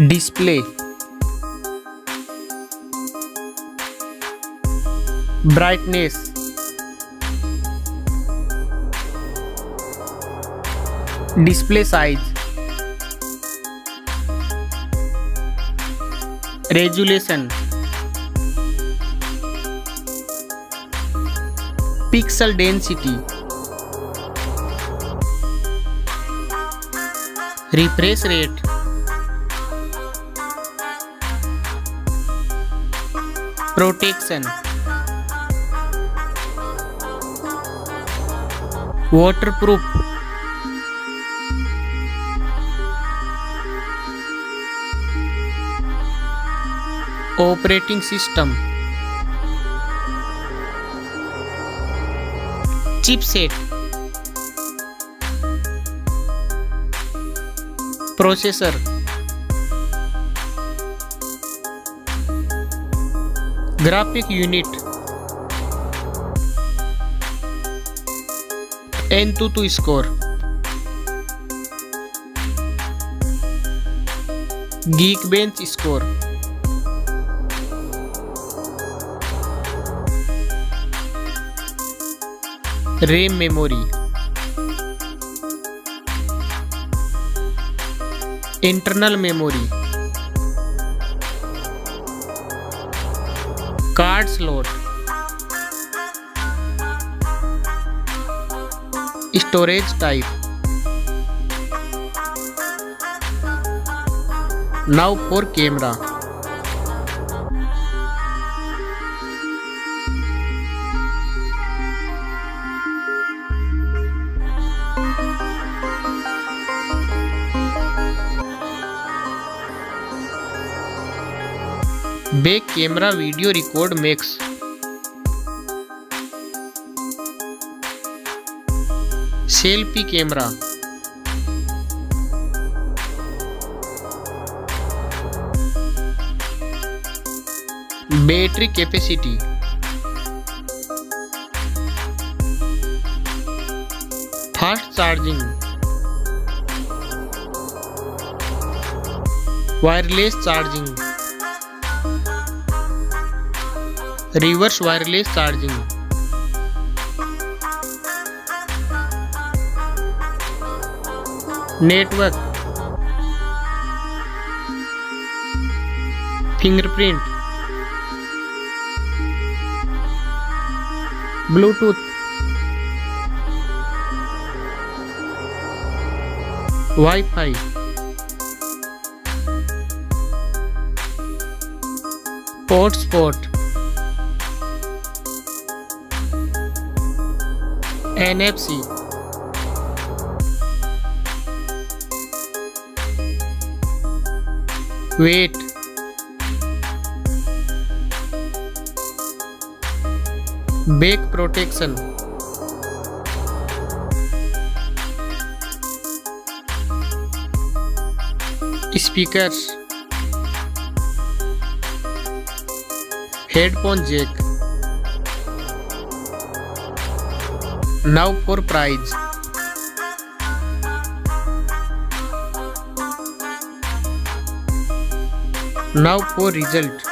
display, brightness, display size, resolution, pixel density, refresh rate, protection, waterproof, operating system, chipset, processor, graphic unit, N22 score, Geekbench score, RAM memory, internal memory, card slot, storage type. Now for camera. Back camera video record makes. Selfie camera, battery capacity, fast charging, wireless charging, reverse wireless charging, network, fingerprint, Bluetooth, Wi-Fi, hotspot, NFC, weight, back protection, speakers, headphone jack. Now for price. Now for result.